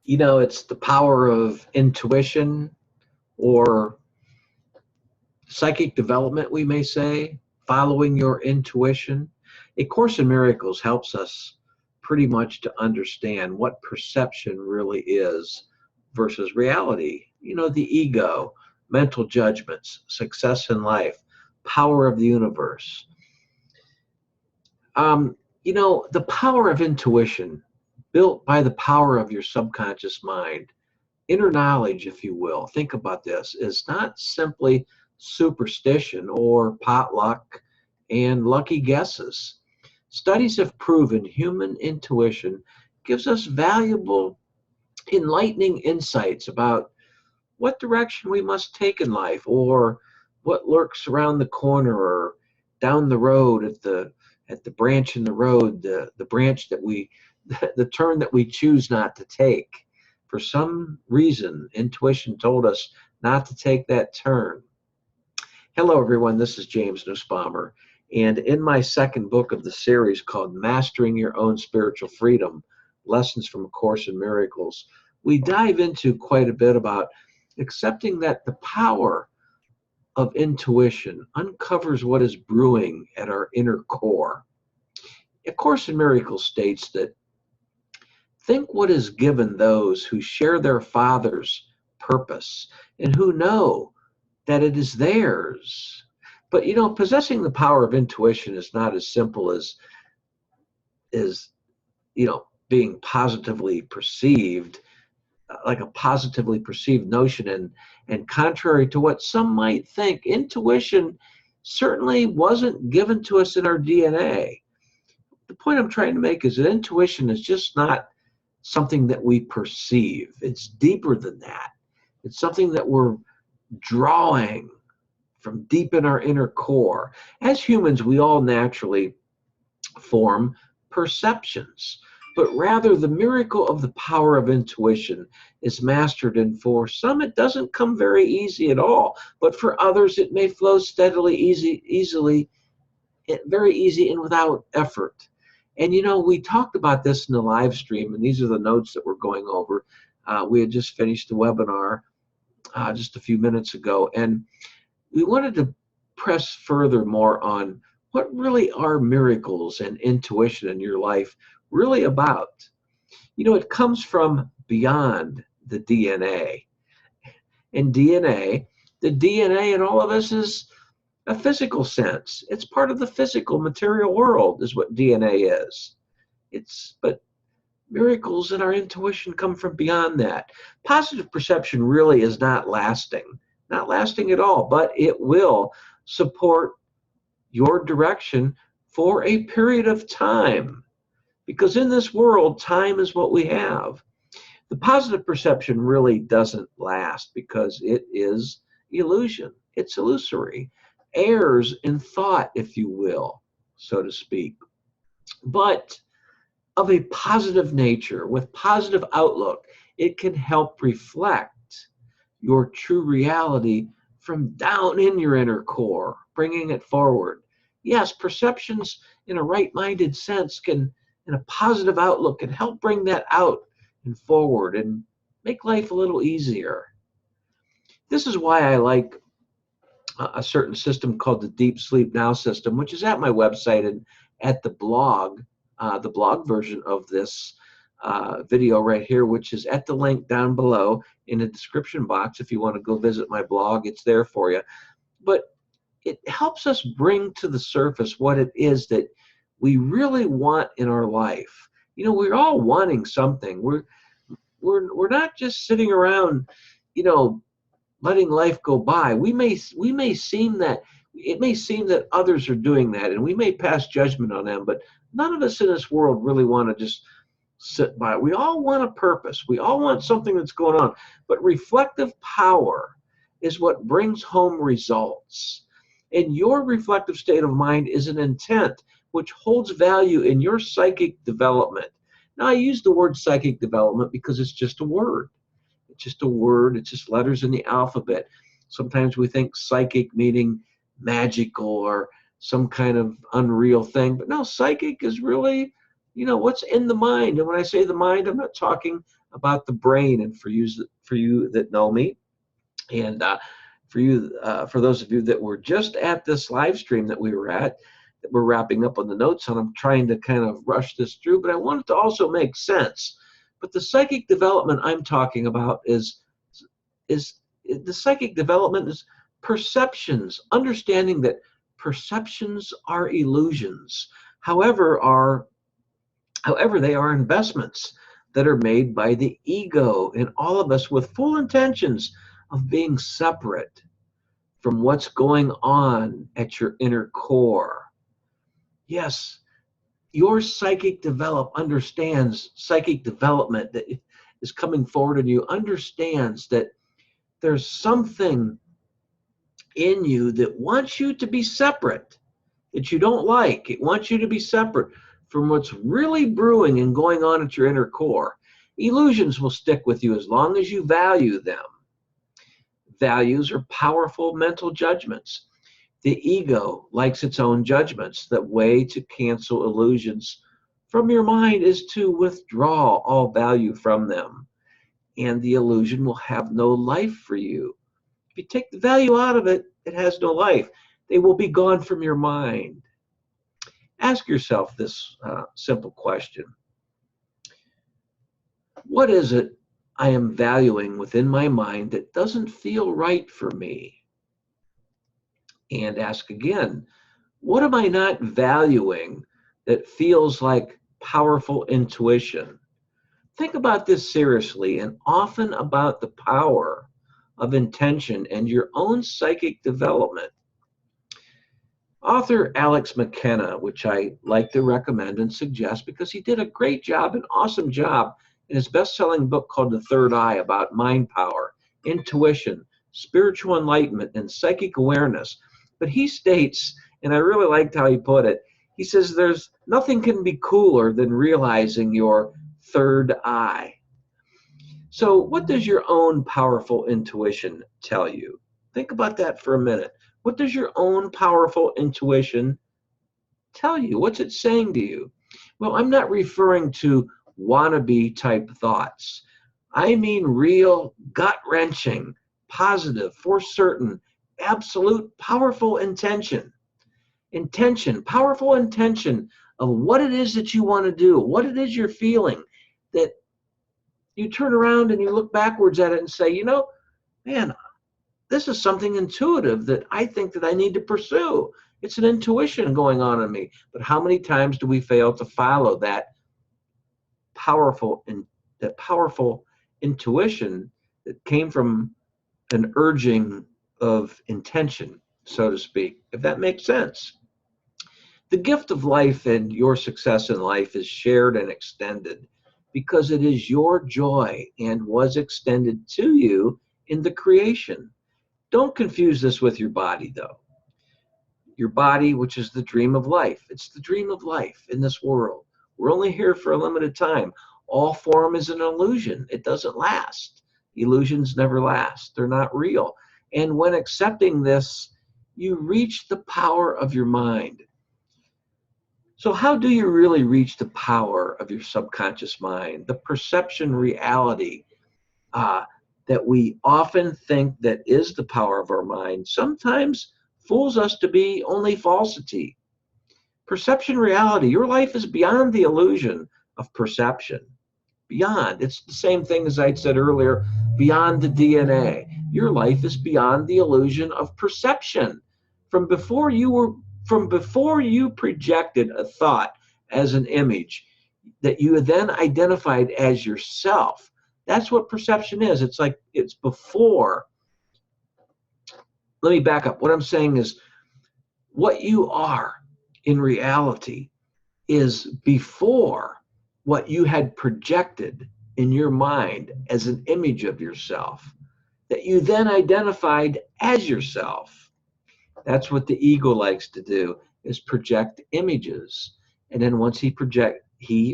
It's the power of intuition or psychic development, we may say, following your intuition. A Course in Miracles helps us pretty much to understand what perception really is versus reality. The ego, mental judgments, success in life, power of the universe. The power of intuition, built by the power of your subconscious mind, inner knowledge, if you will. Think about this, is not simply superstition or potluck and lucky guesses. Studies have proven human intuition gives us valuable, enlightening insights about what direction we must take in life, or what lurks around the corner or down the road at the branch in the road, the branch that we the turn that we choose not to take. For some reason, intuition told us not to take that turn. Hello, everyone. This is James Nussbaumer. And in my second book of the series called Mastering Your Own Spiritual Freedom, Lessons from A Course in Miracles, we dive into quite a bit about accepting that the power of intuition uncovers what is brewing at our inner core. A Course in Miracles states that think what is given those who share their Father's purpose and who know that it is theirs. But possessing the power of intuition is not as simple as being positively perceived, like a positively perceived notion. And contrary to what some might think, intuition certainly wasn't given to us in our DNA. The point I'm trying to make is that intuition is just not something that we perceive. It's deeper than that. It's something that we're drawing from deep in our inner core. As humans, we all naturally form perceptions, but rather the miracle of the power of intuition is mastered, and for some it doesn't come very easy at all, but for others it may flow steadily, easily, very easy and without effort. And we talked about this in the live stream, and these are the notes that we're going over. We had just finished the webinar just a few minutes ago, and we wanted to press further more on what really are miracles and intuition in your life really about. It comes from beyond the DNA. And the DNA in all of us is a physical sense. It's part of the physical material world is what DNA is. But miracles in our intuition come from beyond that. Positive perception really is not lasting at all, but it will support your direction for a period of time. Because in this world, time is what we have. The positive perception really doesn't last because it is illusion. It's illusory. Errors in thought, if you will, so to speak. But of a positive nature, with positive outlook, it can help reflect your true reality from down in your inner core, bringing it forward. Yes, perceptions in a right-minded sense in a positive outlook, can help bring that out and forward and make life a little easier. This is why I like a certain system called the Deep Sleep Now system, which is at my website and at the blog version of this video right here, which is at the link down below in the description box. If you want to go visit my blog, it's there for you. But it helps us bring to the surface what it is that we really want in our life. We're all wanting something. We're not just sitting around, letting life go by. We may seem that it may seem that others are doing that, and we may pass judgment on them, but none of us in this world really want to just sit by. We all want a purpose. We all want something that's going on. But reflective power is what brings home results. And your reflective state of mind is an intent which holds value in your psychic development. Now, I use the word psychic development because it's just a word. It's just a word. It's just letters in the alphabet. Sometimes we think psychic meaning magical or some kind of unreal thing. But no, psychic is really, what's in the mind. And when I say the mind, I'm not talking about the brain. And for you that know me, and for those of you that were just at this live stream that we were at, that we're wrapping up on the notes on, I'm trying to kind of rush this through, but I want it to also make sense. But the psychic development I'm talking about is the psychic development is perceptions, understanding that perceptions are illusions. However, they are investments that are made by the ego in all of us with full intentions of being separate from what's going on at your inner core. Yes, your psychic development that is coming forward in you, understands that there's something in you that wants you to be separate, that you don't like. It wants you to be separate from what's really brewing and going on at your inner core. Illusions will stick with you as long as you value them. Values are powerful mental judgments. The ego likes its own judgments. The way to cancel illusions from your mind is to withdraw all value from them, and the illusion will have no life for you. If you take the value out of it, it has no life. They will be gone from your mind. Ask yourself this simple question. What is it I am valuing within my mind that doesn't feel right for me? And ask again, what am I not valuing that feels like powerful intuition? Think about this seriously, and often about the power of intention and your own psychic development. Author Alex McKenna, which I like to recommend and suggest because he did a great job, an awesome job, in his best-selling book called The Third Eye, about mind power, intuition, spiritual enlightenment, and psychic awareness. But he states, and I really liked how he put it, he says there's nothing can be cooler than realizing your third eye. So what does your own powerful intuition tell you? Think about that for a minute. What does your own powerful intuition tell you? What's it saying to you? Well, I'm not referring to wannabe type thoughts. I mean real, gut-wrenching, positive, for certain, absolute, powerful intention. Powerful intention of what it is that you want to do, what it is you're feeling, that you turn around and you look backwards at it and say, you know, man, this is something intuitive that I think that I need to pursue. It's an intuition going on in me. But how many times do we fail to follow that powerful intuition that came from an urging of intention, so to speak, if that makes sense? The gift of life and your success in life is shared and extended because it is your joy and was extended to you in the creation. Don't confuse this with your body, though. Your body, which is the dream of life. It's the dream of life in this world. We're only here for a limited time. All form is an illusion. It doesn't last. Illusions never last. They're not real. And when accepting this, you reach the power of your mind. So how do you really reach the power of your subconscious mind? The perception reality that we often think that is the power of our mind sometimes fools us to be only falsity. Perception reality, your life is beyond the illusion of perception. Beyond. It's the same thing as I said earlier, beyond the DNA. Your life is beyond the illusion of perception. From before you projected a thought as an image that you then identified as yourself. That's what perception is. It's like it's before. Let me back up. What I'm saying is what you are in reality is before what you had projected in your mind as an image of yourself that you then identified as yourself. That's what the ego likes to do, is project images. And then once he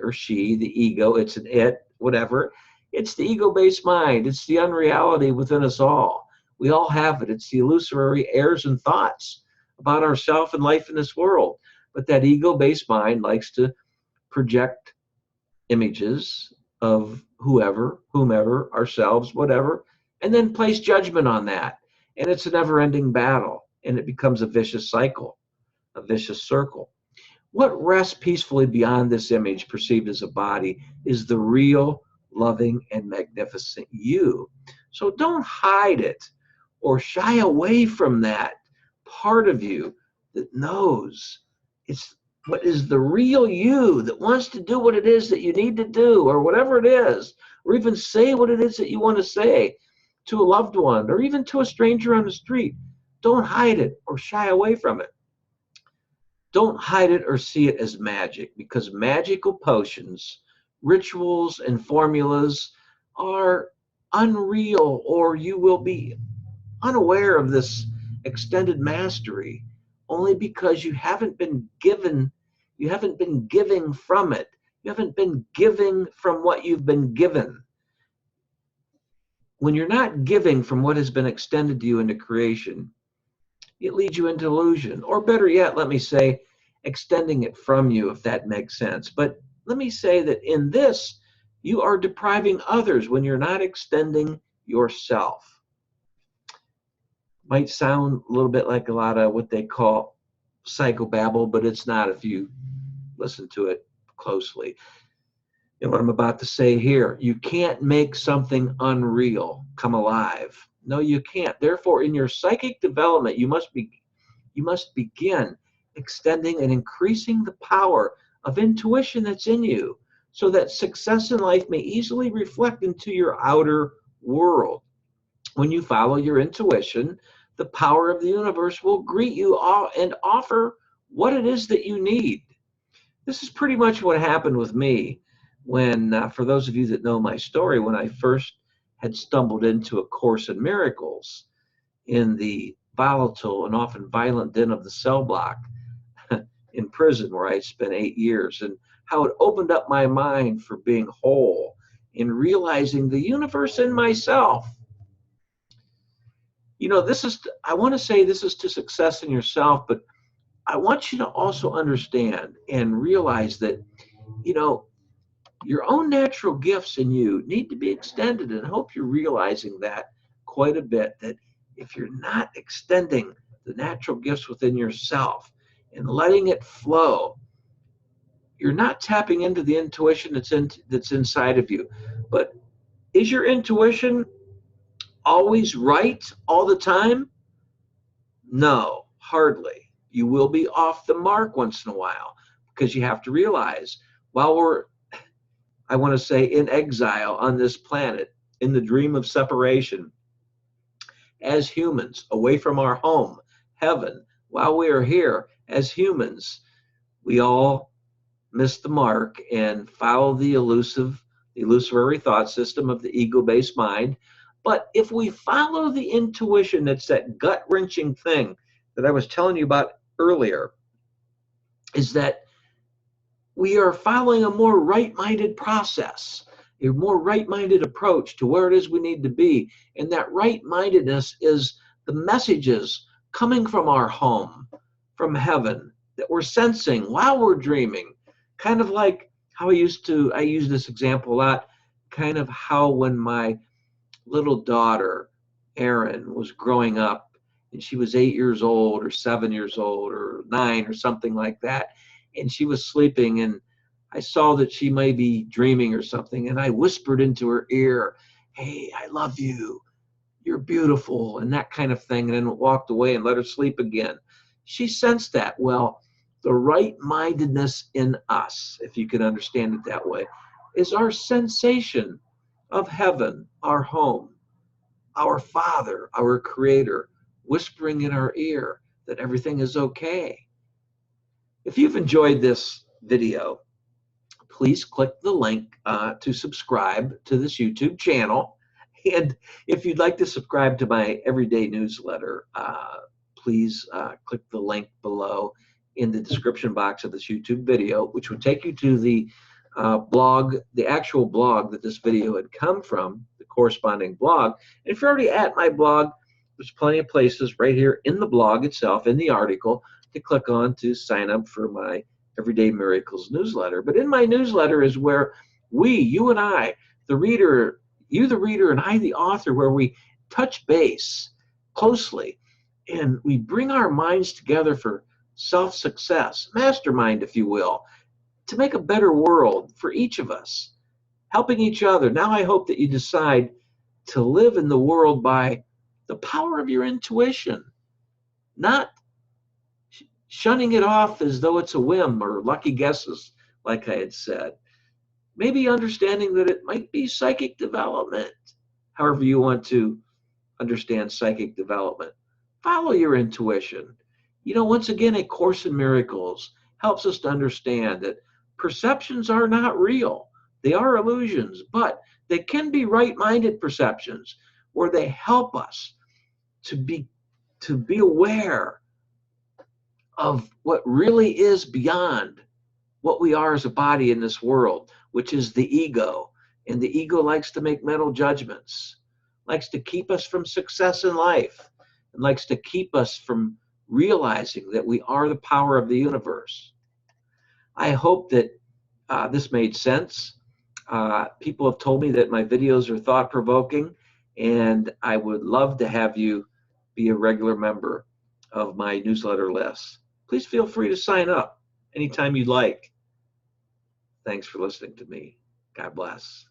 or she, the ego, it's an it, whatever, it's the ego-based mind. It's the unreality within us all. We all have it. It's the illusory airs and thoughts about ourselves and life in this world. But that ego-based mind likes to project images of whomever, ourselves, whatever, and then place judgment on that. And it's a never-ending battle, and it becomes a vicious cycle, a vicious circle. What rests peacefully beyond this image perceived as a body is the real, loving, and magnificent you. So don't hide it or shy away from that part of you that knows it's what is the real you, that wants to do what it is that you need to do, or whatever it is, or even say what it is that you want to say to a loved one, or even to a stranger on the street. Don't hide it or shy away from it. Don't hide it or see it as magic, because magical potions, rituals, and formulas are unreal, or you will be unaware of this extended mastery only because you haven't been giving from it. You haven't been giving from what you've been given. When you're not giving from what has been extended to you into creation, it leads you into illusion. Or better yet, let me say, extending it from you, if that makes sense. But let me say that in this, you are depriving others when you're not extending yourself. Might sound a little bit like a lot of what they call psychobabble, but it's not if you listen to it closely. And what I'm about to say here, you can't make something unreal come alive. No, you can't. Therefore, in your psychic development, you must begin extending and increasing the power of intuition that's in you, so that success in life may easily reflect into your outer world. When you follow your intuition, the power of the universe will greet you all and offer what it is that you need. This is pretty much what happened with me when, for those of you that know my story, when I first had stumbled into A Course in Miracles in the volatile and often violent den of the cell block in prison where I spent 8 years, and how it opened up my mind for being whole in realizing the universe in myself. You know, I want to say this is to success in yourself, but I want you to also understand and realize that, you know, your own natural gifts in you need to be extended, and I hope you're realizing that quite a bit, that if you're not extending the natural gifts within yourself and letting it flow, you're not tapping into the intuition that's inside of you. But is your intuition always right all the time? No, hardly. You will be off the mark once in a while, because you have to realize, while we're, I want to say, in exile on this planet, in the dream of separation, as humans, away from our home, heaven, while we are here as humans, we all miss the mark and follow the illusory thought system of the ego-based mind. But if we follow the intuition, that's that gut-wrenching thing that I was telling you about earlier, is that we are following a more right-minded process, a more right-minded approach to where it is we need to be. And that right-mindedness is the messages coming from our home, from heaven, that we're sensing while we're dreaming. Kind of like how I use this example a lot, kind of how when my little daughter, Erin, was growing up, and she was 8 years old or 7 years old or 9 or something like that, and she was sleeping, and I saw that she may be dreaming or something, and I whispered into her ear, "Hey, I love you, you're beautiful," and that kind of thing, and then walked away and let her sleep again. She sensed that. Well, the right-mindedness in us, if you can understand it that way, is our sensation of heaven, our home, our Father, our Creator, whispering in our ear that everything is okay. If you've enjoyed this video, please click the link to subscribe to this YouTube channel. And if you'd like to subscribe to my everyday newsletter, please click the link below in the description box of this YouTube video, which would take you to the blog, the actual blog that this video had come from, the corresponding blog. And if you're already at my blog, there's plenty of places right here in the blog itself, in the article, to click on to sign up for my Everyday Miracles newsletter. But in my newsletter is where you and I, the reader, you the reader and I the author, where we touch base closely and we bring our minds together for self-success, mastermind, if you will, to make a better world for each of us, helping each other. Now I hope that you decide to live in the world by the power of your intuition, not shunning it off as though it's a whim or lucky guesses, like I had said. Maybe understanding that it might be psychic development, however you want to understand psychic development. Follow your intuition. You know, once again, A Course in Miracles helps us to understand that perceptions are not real. They are illusions, but they can be right-minded perceptions where they help us to be aware of what really is beyond what we are as a body in this world, which is the ego. And the ego likes to make mental judgments, likes to keep us from success in life, and likes to keep us from realizing that we are the power of the universe. I hope that this made sense. People have told me that my videos are thought-provoking, and I would love to have you be a regular member of my newsletter list. Please feel free to sign up anytime you'd like. Thanks for listening to me. God bless.